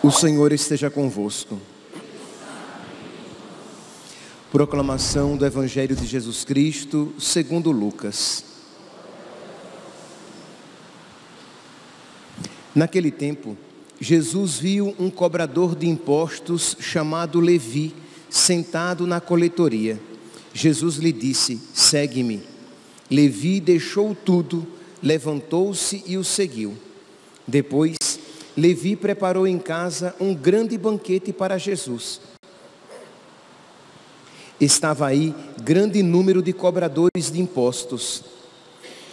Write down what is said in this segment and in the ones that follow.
O Senhor esteja convosco. Proclamação do Evangelho de Jesus Cristo, segundo Lucas. Naquele tempo, Jesus viu um cobrador de impostos chamado Levi, sentado na coletoria. Jesus lhe disse: segue-me. Levi deixou tudo, levantou-se e o seguiu. Depois, Levi preparou em casa um grande banquete para Jesus. Estava aí grande número de cobradores de impostos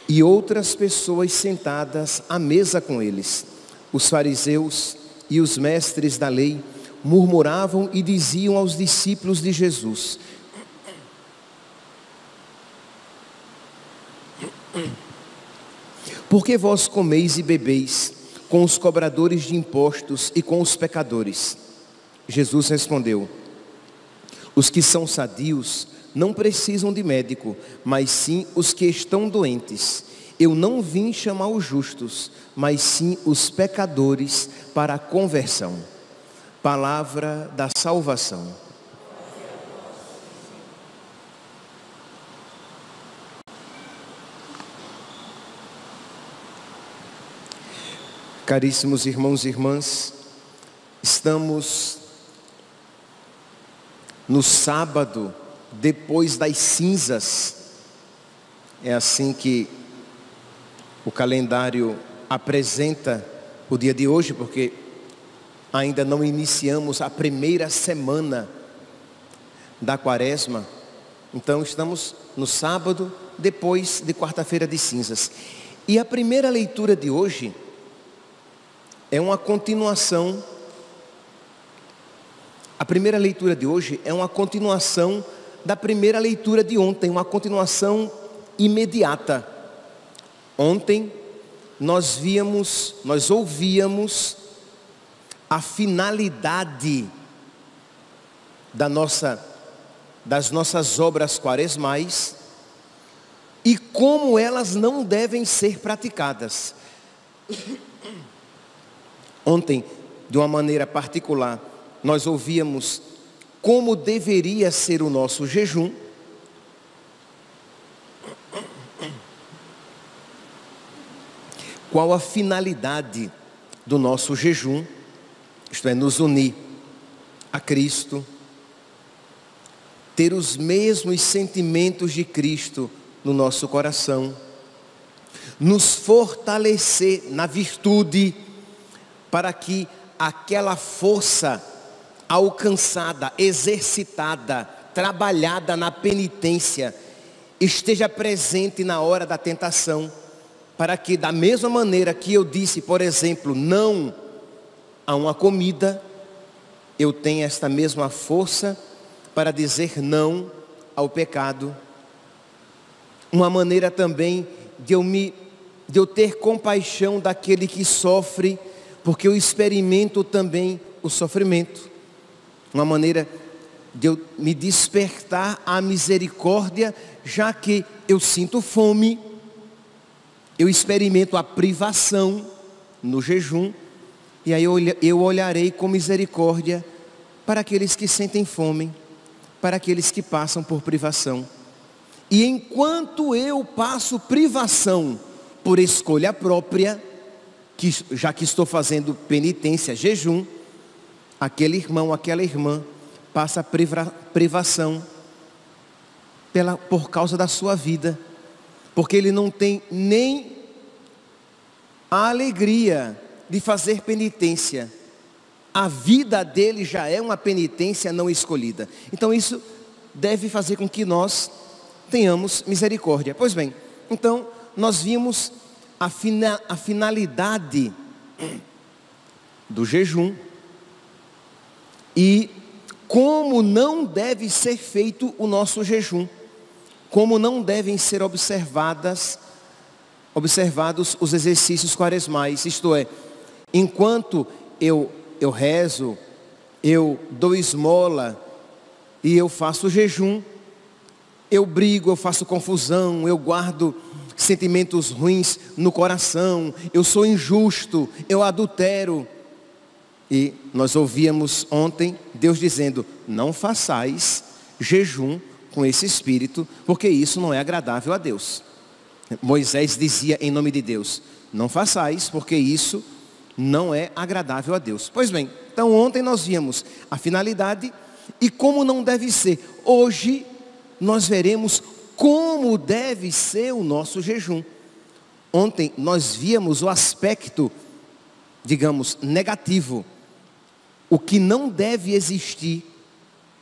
e outras pessoas sentadas à mesa com eles. Os fariseus e os mestres da lei murmuravam e diziam aos discípulos de Jesus: por que vós comeis e bebeis com os cobradores de impostos e com os pecadores? Jesus respondeu: os que são sadios não precisam de médico, mas sim os que estão doentes. Eu não vim chamar os justos, mas sim os pecadores para a conversão. Palavra da salvação. Caríssimos irmãos e irmãs, estamos no sábado depois das cinzas. É assim que o calendário apresenta o dia de hoje, porque ainda não iniciamos a primeira semana da Quaresma. Então estamos no sábado depois de quarta-feira de cinzas. E a primeira leitura de hoje é uma continuação. A primeira leitura de hoje é uma continuação da primeira leitura de ontem, uma continuação imediata. Ontem nós ouvíamos a finalidade das nossas obras quaresmais e como elas não devem ser praticadas. Ontem, de uma maneira particular, nós ouvíamos como deveria ser o nosso jejum. Qual a finalidade do nosso jejum? Isto é, nos unir a Cristo, ter os mesmos sentimentos de Cristo no nosso coração, nos fortalecer na virtude, para que aquela força alcançada, exercitada, trabalhada na penitência, esteja presente na hora da tentação, para que da mesma maneira que eu disse, por exemplo, não a uma comida, eu tenha esta mesma força para dizer não ao pecado. Uma maneira também de eu ter compaixão daquele que sofre, porque eu experimento também o sofrimento. Uma maneira de eu me despertar à misericórdia, já que eu sinto fome, eu experimento a privação no jejum, e aí eu olharei com misericórdia para aqueles que sentem fome, para aqueles que passam por privação. E enquanto eu passo privação por escolha própria, já que estou fazendo penitência, jejum, aquele irmão, aquela irmã passa privação por causa da sua vida, porque ele não tem nem a alegria de fazer penitência. A vida dele já é uma penitência não escolhida. Então isso deve fazer com que nós tenhamos misericórdia. Pois bem, então nós vimos a finalidade do jejum e como não deve ser feito o nosso jejum, como não devem ser observadas observados os exercícios quaresmais, isto é, enquanto eu rezo, eu dou esmola e eu faço jejum, eu brigo, eu faço confusão, eu guardo sentimentos ruins no coração, eu sou injusto, eu adultero. E nós ouvíamos ontem Deus dizendo: não façais jejum com esse espírito, porque isso não é agradável a Deus. Moisés dizia em nome de Deus: não façais, porque isso não é agradável a Deus. Pois bem, então ontem nós vimos a finalidade e como não deve ser. Hoje nós veremos como deve ser o nosso jejum. Ontem nós víamos o aspecto, digamos, negativo, o que não deve existir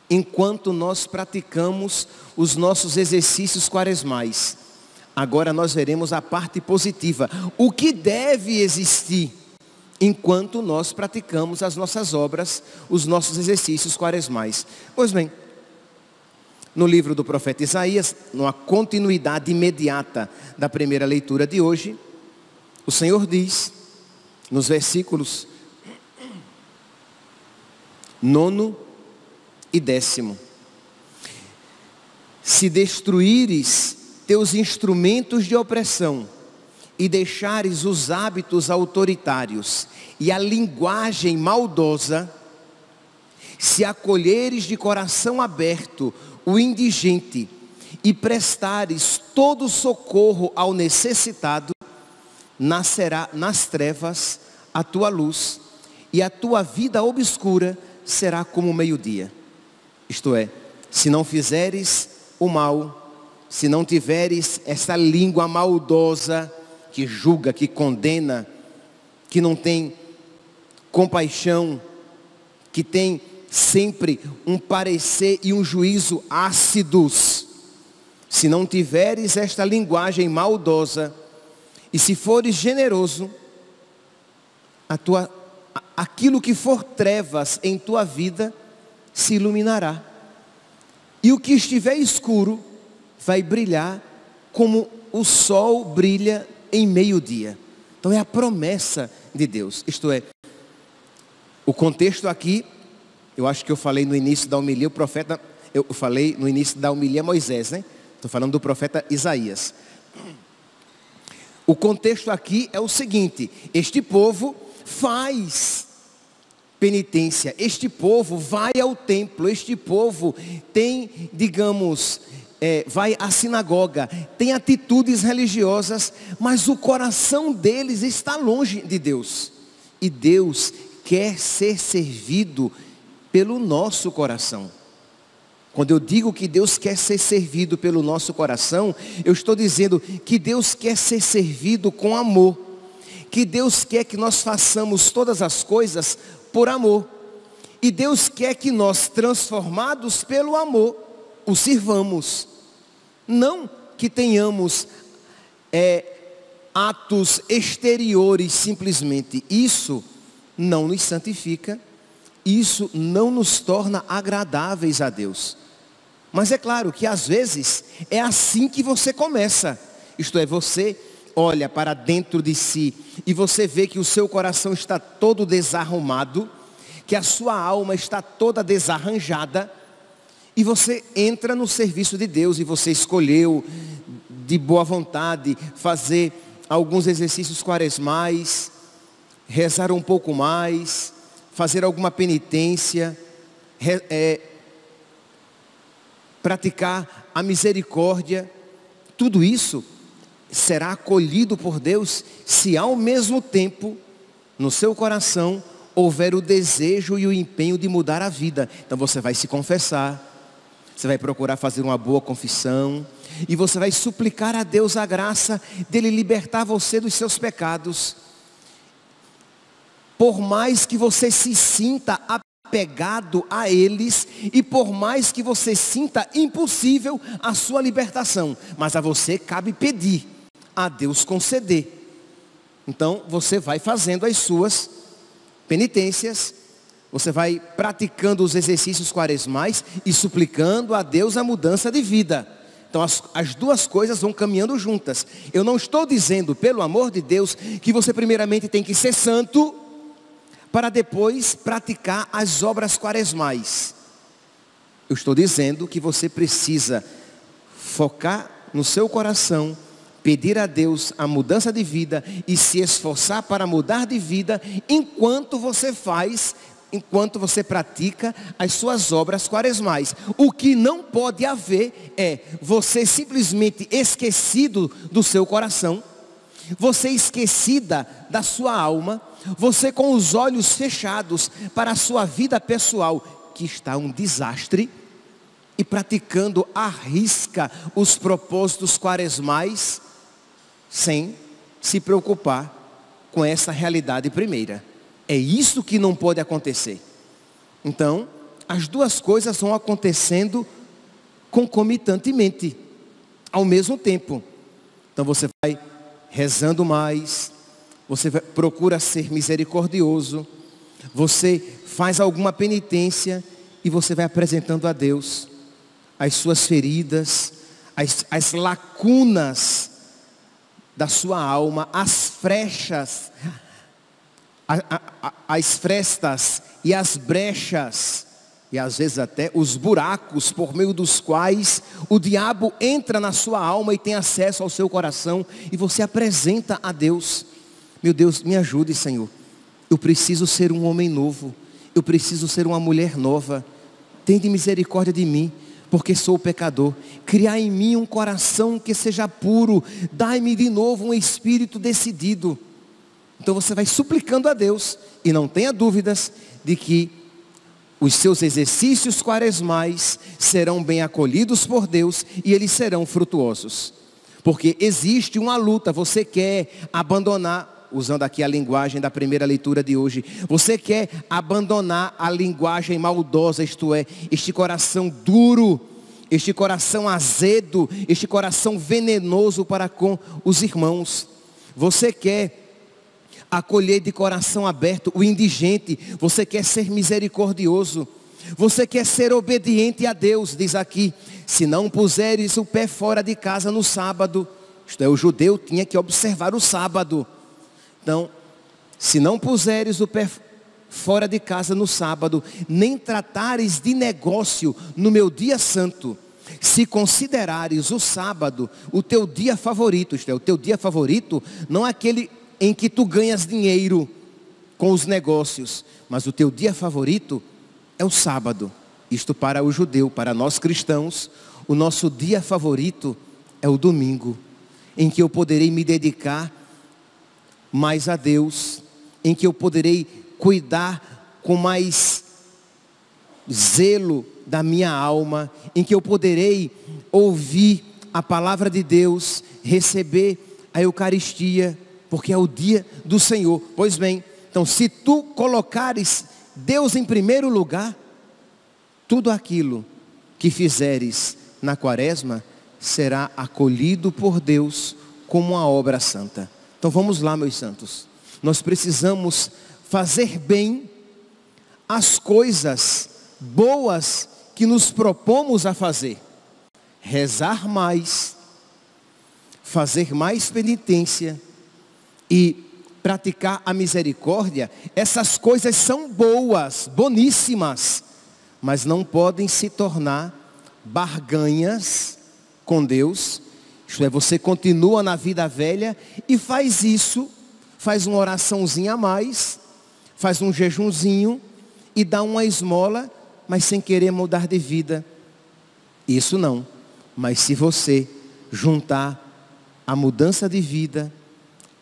enquanto nós praticamos os nossos exercícios quaresmais. Agora nós veremos a parte positiva, o que deve existir enquanto nós praticamos as nossas obras, os nossos exercícios quaresmais. Pois bem, no livro do profeta Isaías, numa continuidade imediata da primeira leitura de hoje, o Senhor diz, nos versículos 9 e 10: se destruíres teus instrumentos de opressão e deixares os hábitos autoritários e a linguagem maldosa, se acolheres de coração aberto o indigente e prestares todo socorro ao necessitado, nascerá nas trevas a tua luz e a tua vida obscura será como o meio-dia. Isto é, se não fizeres o mal, se não tiveres essa língua maldosa que julga, que condena, que não tem compaixão, que tem sempre um parecer e um juízo ácidos, se não tiveres esta linguagem maldosa, e se fores generoso, aquilo que for trevas em tua vida se iluminará, e o que estiver escuro vai brilhar como o sol brilha em meio-dia. Então é a promessa de Deus. Isto é, o contexto aqui, eu acho que eu falei no início da homilia, eu falei no início da homilia Moisés, né? Estou falando do profeta Isaías. O contexto aqui é o seguinte: este povo faz penitência, este povo vai ao templo, este povo tem, digamos, vai à sinagoga, tem atitudes religiosas, mas o coração deles está longe de Deus. E Deus quer ser servido pelo nosso coração. Quando eu digo que Deus quer ser servido pelo nosso coração, eu estou dizendo que Deus quer ser servido com amor, que Deus quer que nós façamos todas as coisas por amor, e Deus quer que nós, transformados pelo amor, o sirvamos. Não que tenhamos atos exteriores simplesmente. Isso não nos santifica, isso não nos torna agradáveis a Deus. Mas é claro que às vezes é assim que você começa. Isto é, você olha para dentro de si e você vê que o seu coração está todo desarrumado, que a sua alma está toda desarranjada, e você entra no serviço de Deus, e você escolheu de boa vontade fazer alguns exercícios quaresmais, rezar um pouco mais, fazer alguma penitência, praticar a misericórdia. Tudo isso será acolhido por Deus se ao mesmo tempo no seu coração houver o desejo e o empenho de mudar a vida. Então você vai se confessar, você vai procurar fazer uma boa confissão, e você vai suplicar a Deus a graça dele libertar você dos seus pecados. Por mais que você se sinta apegado a eles, e por mais que você sinta impossível a sua libertação, mas a você cabe pedir, a Deus conceder. Então você vai fazendo as suas penitências, você vai praticando os exercícios quaresmais e suplicando a Deus a mudança de vida. Então as duas coisas vão caminhando juntas. Eu não estou dizendo, pelo amor de Deus, que você primeiramente tem que ser santo para depois praticar as obras quaresmais. Eu estou dizendo que você precisa focar no seu coração, pedir a Deus a mudança de vida e se esforçar para mudar de vida enquanto você pratica as suas obras quaresmais. O que não pode haver é você simplesmente esquecido do seu coração, você esquecida da sua alma, você com os olhos fechados para a sua vida pessoal, que está um desastre, e praticando à risca os propósitos quaresmais, sem se preocupar com essa realidade primeira. É isso que não pode acontecer. Então, as duas coisas vão acontecendo concomitantemente, ao mesmo tempo. Então você vai rezando mais, você procura ser misericordioso, você faz alguma penitência e você vai apresentando a Deus as suas feridas, as lacunas da sua alma, as frechas, as frestas e as brechas, e às vezes até os buracos por meio dos quais o diabo entra na sua alma e tem acesso ao seu coração, e você apresenta a Deus. Meu Deus, me ajude, Senhor. Eu preciso ser um homem novo, eu preciso ser uma mulher nova. Tende misericórdia de mim, porque sou pecador. Criai em mim um coração que seja puro, dai-me de novo um espírito decidido. Então você vai suplicando a Deus, e não tenha dúvidas de que os seus exercícios quaresmais serão bem acolhidos por Deus e eles serão frutuosos. Porque existe uma luta, você quer abandonar, usando aqui a linguagem da primeira leitura de hoje, você quer abandonar a linguagem maldosa, isto é, este coração duro, este coração azedo, este coração venenoso para com os irmãos. Você quer acolher de coração aberto o indigente, você quer ser misericordioso, você quer ser obediente a Deus. Diz aqui, se não puseres o pé fora de casa no sábado, isto é, o judeu tinha que observar o sábado. Então, se não puseres o pé fora de casa no sábado, nem tratares de negócio no meu dia santo, se considerares o sábado o teu dia favorito, isto é, o teu dia favorito não é aquele em que tu ganhas dinheiro com os negócios, mas o teu dia favorito é o sábado. Isto para o judeu, para nós cristãos, o nosso dia favorito é o domingo, em que eu poderei me dedicar mais a Deus, em que eu poderei cuidar com mais zelo da minha alma, em que eu poderei ouvir a palavra de Deus, receber a Eucaristia, porque é o dia do Senhor. Pois bem, então se tu colocares Deus em primeiro lugar, tudo aquilo que fizeres na quaresma será acolhido por Deus como uma obra santa. Então vamos lá, meus santos. Nós precisamos fazer bem as coisas boas que nos propomos a fazer. Rezar mais, fazer mais penitência e praticar a misericórdia. Essas coisas são boas, boníssimas, mas não podem se tornar barganhas com Deus. Isto é, você continua na vida velha e faz isso, faz uma oraçãozinha a mais, faz um jejunzinho e dá uma esmola, mas sem querer mudar de vida. Isso não. Mas se você juntar a mudança de vida,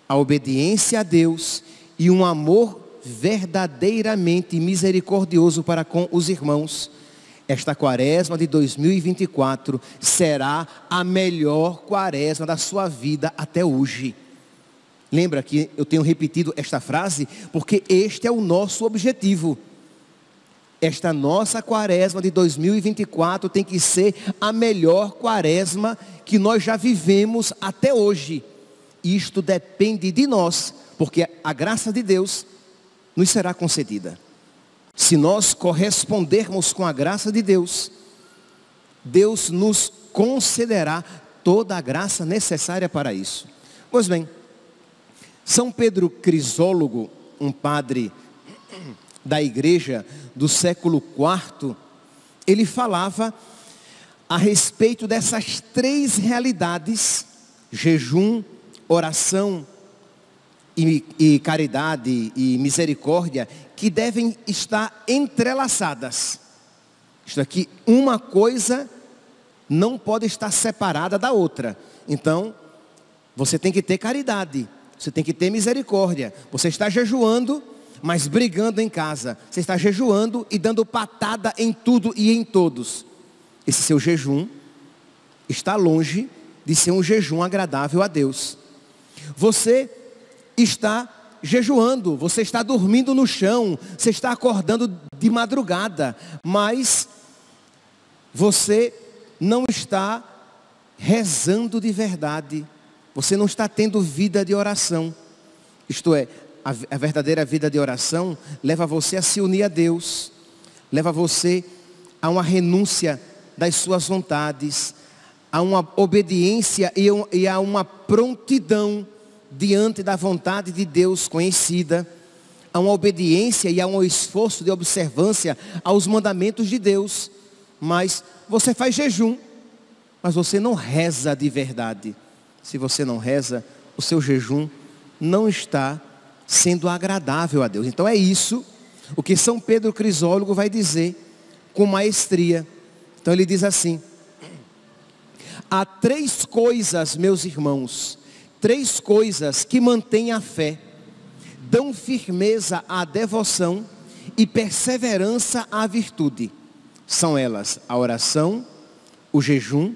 a obediência a Deus e um amor verdadeiramente misericordioso para com os irmãos, esta quaresma de 2024 será a melhor quaresma da sua vida até hoje. Lembra que eu tenho repetido esta frase? Porque este é o nosso objetivo. Esta nossa quaresma de 2024 tem que ser a melhor quaresma que nós já vivemos até hoje. Isto depende de nós, porque a graça de Deus nos será concedida. Se nós correspondermos com a graça de Deus, Deus nos concederá toda a graça necessária para isso. Pois bem, São Pedro Crisólogo, um padre da igreja do século IV, ele falava a respeito dessas três realidades: jejum, oração e caridade e misericórdia, que devem estar entrelaçadas. Isto aqui, uma coisa não pode estar separada da outra. Então, você tem que ter caridade, você tem que ter misericórdia. Você está jejuando, mas brigando em casa. Você está jejuando e dando patada em tudo e em todos. Esse seu jejum está longe de ser um jejum agradável a Deus. Você está jejuando, você está dormindo no chão, você está acordando de madrugada, mas você não está rezando de verdade. Você não está tendo vida de oração. Isto é, a verdadeira vida de oração leva você a se unir a Deus, leva você a uma renúncia das suas vontades, a uma obediência e a uma prontidão diante da vontade de Deus conhecida, a uma obediência e a um esforço de observância aos mandamentos de Deus. Mas você faz jejum, mas você não reza de verdade. Se você não reza, o seu jejum não está sendo agradável a Deus. Então é isso o que São Pedro Crisólogo vai dizer com maestria. Então ele diz assim: há três coisas, meus irmãos, três coisas que mantêm a fé, dão firmeza à devoção e perseverança à virtude. São elas a oração, o jejum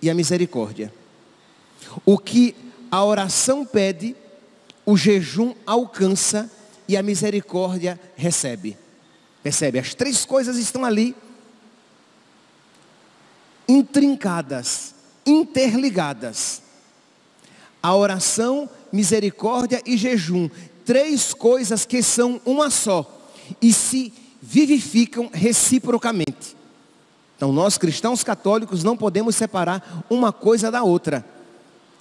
e a misericórdia. O que a oração pede, o jejum alcança e a misericórdia recebe. Percebe? As três coisas estão ali, intrincadas, interligadas. A oração, misericórdia e jejum. Três coisas que são uma só e se vivificam reciprocamente. Então nós cristãos católicos não podemos separar uma coisa da outra.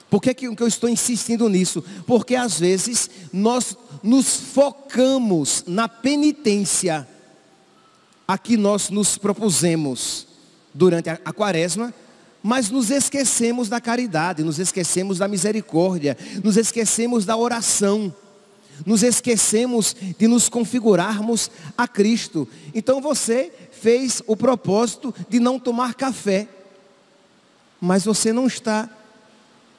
Por que eu estou insistindo nisso? Porque às vezes nós nos focamos na penitência a que nós nos propusemos durante a quaresma, mas nos esquecemos da caridade, nos esquecemos da misericórdia, nos esquecemos da oração, nos esquecemos de nos configurarmos a Cristo. Então você fez o propósito de não tomar café, mas você não está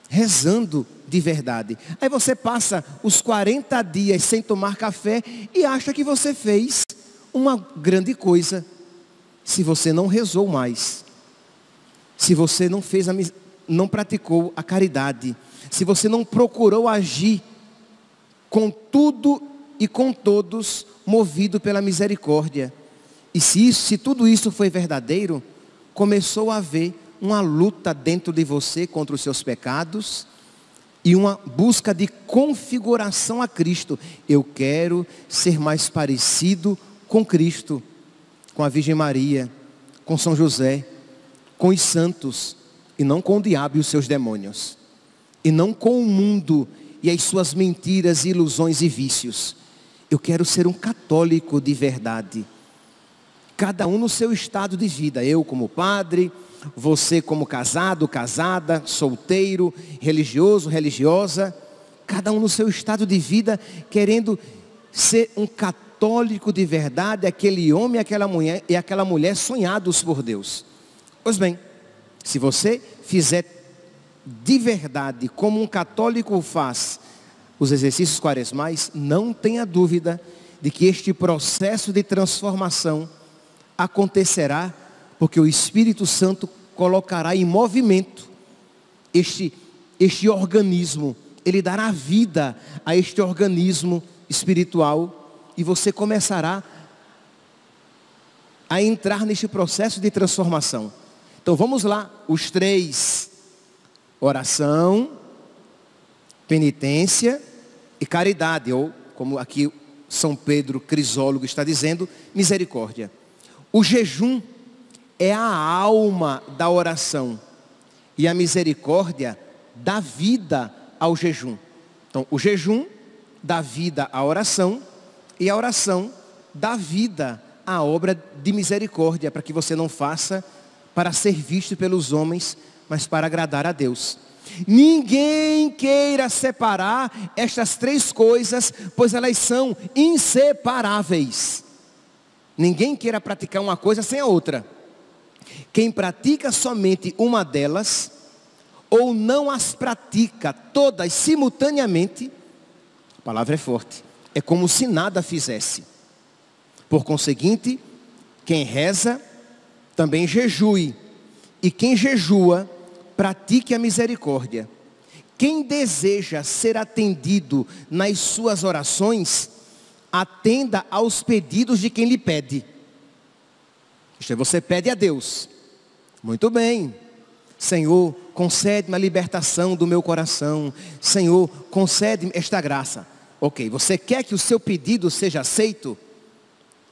rezando de verdade. Aí você passa os 40 dias sem tomar café e acha que você fez uma grande coisa. Se você não rezou mais, se você não praticou a caridade, se você não procurou agir com tudo e com todos, movido pela misericórdia. E se tudo isso foi verdadeiro, começou a haver uma luta dentro de você contra os seus pecados e uma busca de configuração a Cristo. Eu quero ser mais parecido com Cristo, com a Virgem Maria, com São José, com os santos, e não com o diabo e os seus demônios, e não com o mundo e as suas mentiras, ilusões e vícios. Eu quero ser um católico de verdade, cada um no seu estado de vida. Eu como padre, você como casado, casada, solteiro, religioso, religiosa, cada um no seu estado de vida, querendo ser um católico de verdade, aquele homem e aquela mulher sonhados por Deus. Pois bem, se você fizer de verdade, como um católico faz, os exercícios quaresmais, não tenha dúvida de que este processo de transformação acontecerá, porque o Espírito Santo colocará em movimento este organismo. Ele dará vida a este organismo espiritual e você começará a entrar neste processo de transformação. Então vamos lá, os três: oração, penitência e caridade, ou como aqui São Pedro Crisólogo está dizendo, misericórdia. O jejum é a alma da oração. e a misericórdia dá vida ao jejum. Então, o jejum dá vida à oração, e a oração dá vida à obra de misericórdia, para que você não faça para ser visto pelos homens, mas para agradar a Deus. Ninguém queira separar estas três coisas, pois elas são inseparáveis. Ninguém queira praticar uma coisa sem a outra. Quem pratica somente uma delas, ou não as pratica todas simultaneamente, a palavra é forte, é como se nada fizesse. Por conseguinte, quem reza, também jejue, e quem jejua, pratique a misericórdia. Quem deseja ser atendido nas suas orações, atenda aos pedidos de quem lhe pede. Isto é, você pede a Deus. Muito bem. Senhor, concede-me a libertação do meu coração. Senhor, concede-me esta graça. Ok, você quer que o seu pedido seja aceito?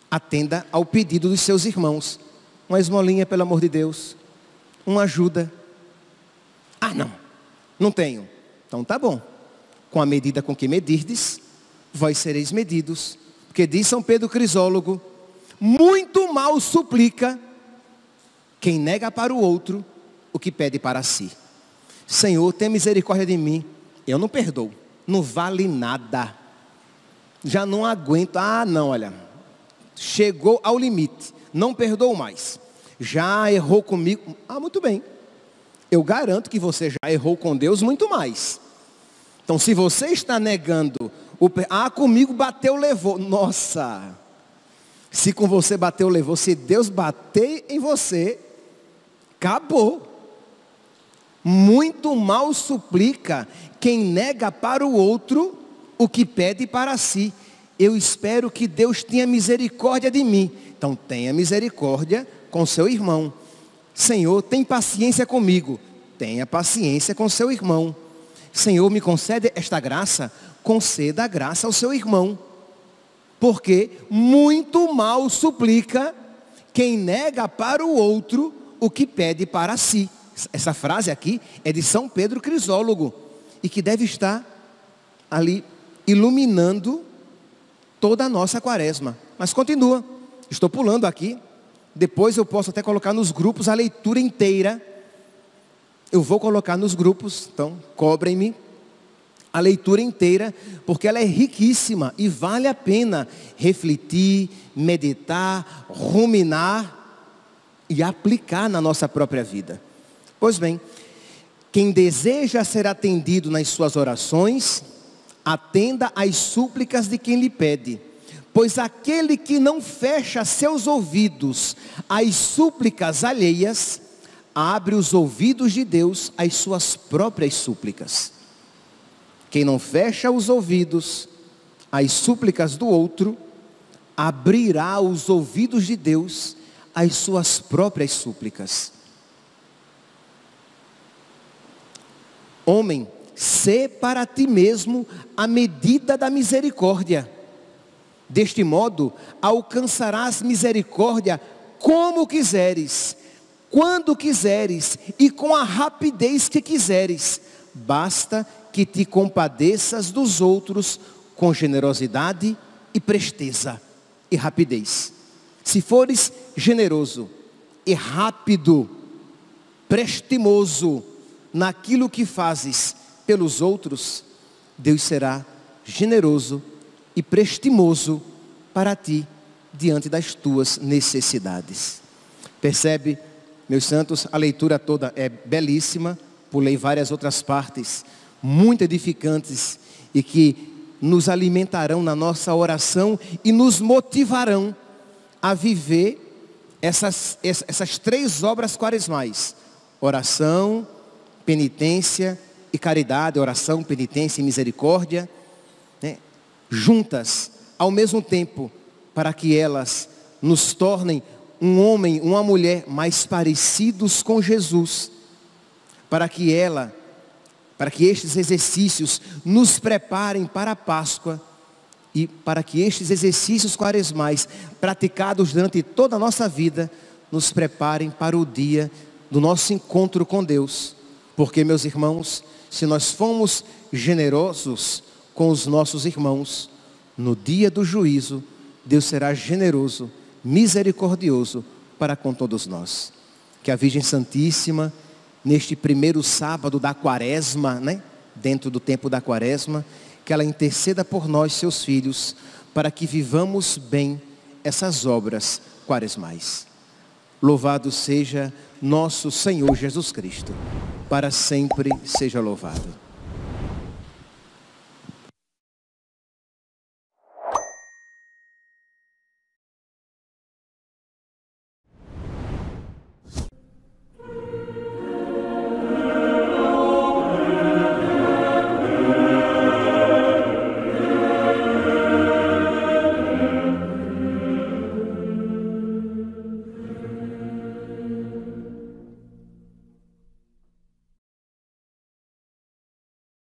Atenda ao pedido dos seus irmãos. Uma esmolinha, pelo amor de Deus. Uma ajuda. Ah, não tenho. Então tá bom. Com a medida com que medirdes, vós sereis medidos. Porque diz São Pedro Crisólogo, muito mal suplica quem nega para o outro o que pede para si. Senhor, tenha misericórdia de mim. Eu não perdoo. Não vale nada. Já não aguento. Olha. Chegou ao limite. Não perdoo mais. Já errou comigo. Muito bem. Eu garanto que você já errou com Deus muito mais. Então, se você está negando, comigo bateu, levou. Nossa! Se com você bateu, levou. Se Deus bater em você, acabou. Muito mal suplica quem nega para o outro o que pede para si. Eu espero que Deus tenha misericórdia de mim. Então, tenha misericórdia com seu irmão. Senhor, tem paciência comigo. Tenha paciência com seu irmão. Senhor, me concede esta graça. Conceda a graça ao seu irmão. Porque muito mal suplica quem nega para o outro o que pede para si. Essa frase aqui é de São Pedro Crisólogo. E que deve estar ali iluminando toda a nossa quaresma. Mas continua. Estou pulando aqui. Depois eu posso até colocar nos grupos a leitura inteira. Eu vou colocar nos grupos, então cobrem-me a leitura inteira, porque ela é riquíssima e vale a pena refletir, meditar, ruminar e aplicar na nossa própria vida. Pois bem, quem deseja ser atendido nas suas orações, atenda às súplicas de quem lhe pede. Pois aquele que não fecha seus ouvidos às súplicas alheias, abre os ouvidos de Deus às suas próprias súplicas. Quem não fecha os ouvidos às súplicas do outro, abrirá os ouvidos de Deus às suas próprias súplicas. Homem, sê para ti mesmo a medida da misericórdia. Deste modo, alcançarás misericórdia como quiseres, quando quiseres e com a rapidez que quiseres. Basta que te compadeças dos outros com generosidade e presteza e rapidez. Se fores generoso e rápido, prestimoso naquilo que fazes pelos outros, Deus será generoso e prestimoso para ti diante das tuas necessidades. Percebe, meus santos, a leitura toda é belíssima. Pulei várias outras partes muito edificantes e que nos alimentarão na nossa oração e nos motivarão a viver essas três obras quaresmais: oração, penitência e caridade. Oração, penitência e misericórdia, né? Juntas, ao mesmo tempo, para que elas nos tornem um homem, uma mulher mais parecidos com Jesus, para que estes exercícios nos preparem para a Páscoa e para que estes exercícios quaresmais, praticados durante toda a nossa vida, nos preparem para o dia do nosso encontro com Deus, Porque, meus irmãos, se nós formos generosos com os nossos irmãos, no dia do juízo, Deus será generoso, misericordioso para com todos nós. Que a Virgem Santíssima, neste primeiro sábado da quaresma, né? Dentro do tempo da quaresma, que ela interceda por nós, seus filhos, para que vivamos bem essas obras quaresmais. Louvado seja nosso Senhor Jesus Cristo, para sempre seja louvado.